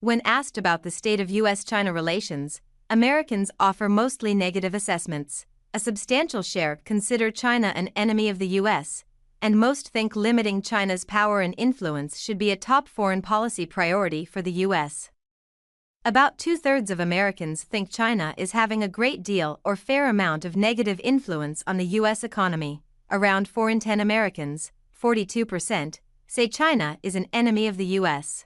When asked about the state of US-China relations, Americans offer mostly negative assessments. A substantial share consider China an enemy of the US, and most think limiting China's power and influence should be a top foreign policy priority for the US. About two-thirds of Americans think China is having a great deal or fair amount of negative influence on the US economy. Around 4 in 10 Americans, 42%, say China is an enemy of the US.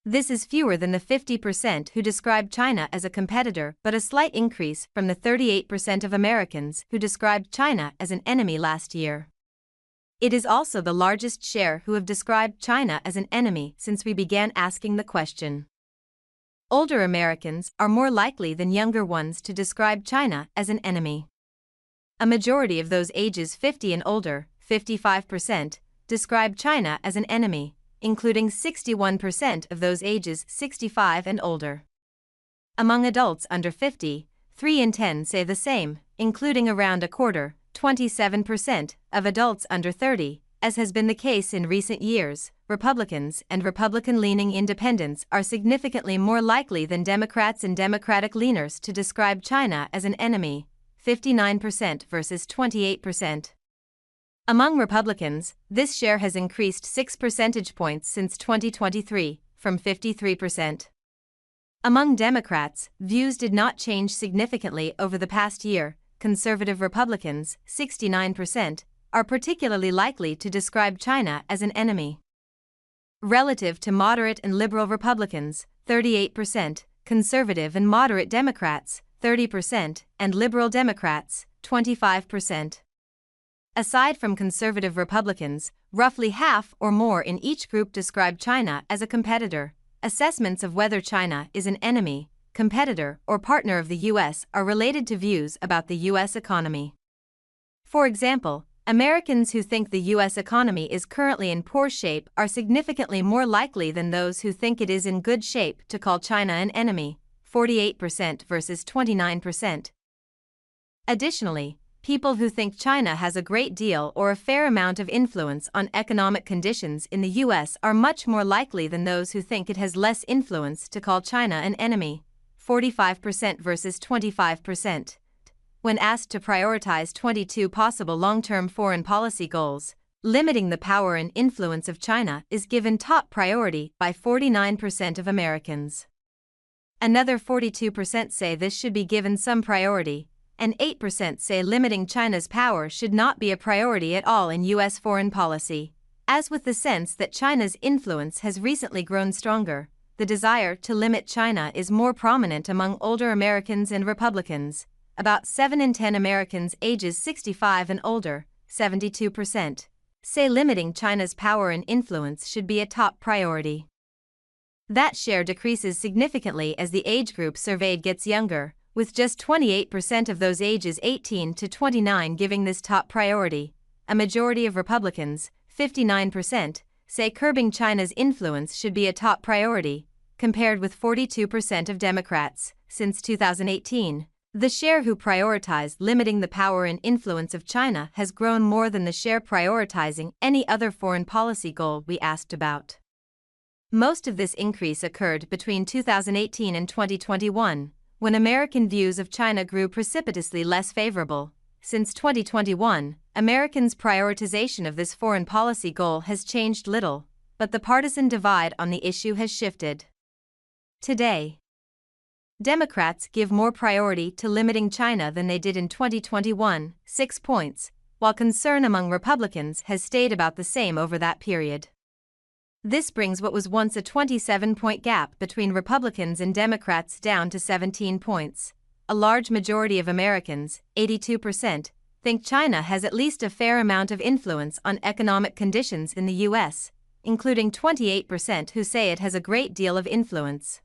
This is fewer than the 50% who describe China as a competitor, but a slight increase from the 38% of Americans who described China as an enemy last year. It is also the largest share who have described China as an enemy since we began asking the question. Older Americans are more likely than younger ones to describe China as an enemy. A majority of those ages 50 and older, 55%, describe China as an enemy, including 61% of those ages 65 and older. Among adults under 50, 3 in 10 say the same, including around a quarter, 27%, of adults under 30. As has been the case in recent years, Republicans and Republican-leaning independents are significantly more likely than Democrats and Democratic leaners to describe China as an enemy, 59% versus 28%. Among Republicans, this share has increased 6 percentage points since 2023, from 53%. Among Democrats, views did not change significantly over the past year. Conservative Republicans, 69%, are particularly likely to describe China as an enemy. Relative to moderate and liberal Republicans, 38%, conservative and moderate Democrats, 30%, and liberal Democrats, 25%. Aside from conservative Republicans, roughly half or more in each group describe China as a competitor. Assessments of whether China is an enemy, competitor, or partner of the US are related to views about the US economy. For example, Americans who think the US economy is currently in poor shape are significantly more likely than those who think it is in good shape to call China an enemy, 48% versus 29%. Additionally, people who think China has a great deal or a fair amount of influence on economic conditions in the US are much more likely than those who think it has less influence to call China an enemy, 45% versus 25%. When asked to prioritize 22 possible long-term foreign policy goals, limiting the power and influence of China is given top priority by 49% of Americans. Another 42% say this should be given some priority, and 8% say limiting China's power should not be a priority at all in US foreign policy. As with the sense that China's influence has recently grown stronger, the desire to limit China is more prominent among older Americans and Republicans. About 7 in 10 Americans ages 65 and older, 72%, say limiting China's power and influence should be a top priority. That share decreases significantly as the age group surveyed gets younger, with just 28% of those ages 18 to 29 giving this top priority. A majority of Republicans, 59%, say curbing China's influence should be a top priority, compared with 42% of Democrats. Since 2018, the share who prioritize limiting the power and influence of China has grown more than the share prioritizing any other foreign policy goal we asked about. Most of this increase occurred between 2018 and 2021, when American views of China grew precipitously less favorable. Since 2021, Americans' prioritization of this foreign policy goal has changed little, but the partisan divide on the issue has shifted. Today, Democrats give more priority to limiting China than they did in 2021, 6 points, while concern among Republicans has stayed about the same over that period. This brings what was once a 27-point gap between Republicans and Democrats down to 17 points. A large majority of Americans, 82%, think China has at least a fair amount of influence on economic conditions in the US, including 28% who say it has a great deal of influence.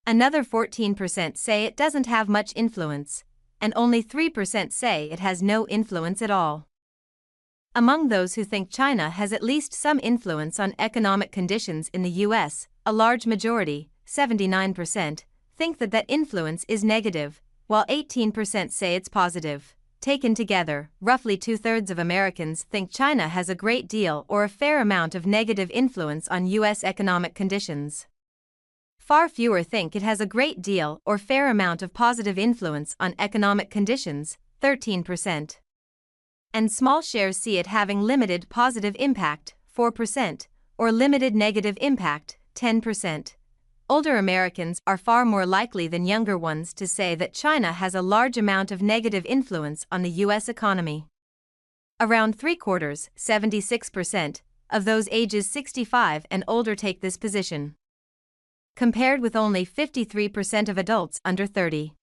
Another 14% say it doesn't have much influence, and only 3% say it has no influence at all. Among those who think China has at least some influence on economic conditions in the US, a large majority, 79%, think that influence is negative, while 18% say it's positive. Taken together, roughly two-thirds of Americans think China has a great deal or a fair amount of negative influence on US economic conditions. Far fewer think it has a great deal or fair amount of positive influence on economic conditions, 13%. And small shares see it having limited positive impact, 4%, or limited negative impact, 10%. Older Americans are far more likely than younger ones to say that China has a large amount of negative influence on the U.S. economy. Around three-quarters, 76%, of those ages 65 and older take this position, compared with only 53% of adults under 30.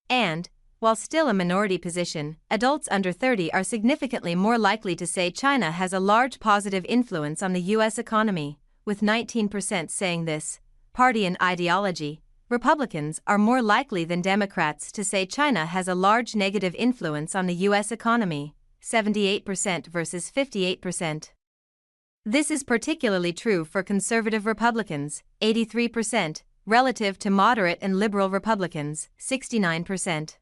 And, while still a minority position, adults under 30 are significantly more likely to say China has a large positive influence on the U.S. economy, with 19% saying this. Party and ideology, Republicans are more likely than Democrats to say China has a large negative influence on the U.S. economy, 78% versus 58%. This is particularly true for conservative Republicans, 83%, relative to moderate and liberal Republicans, 69%.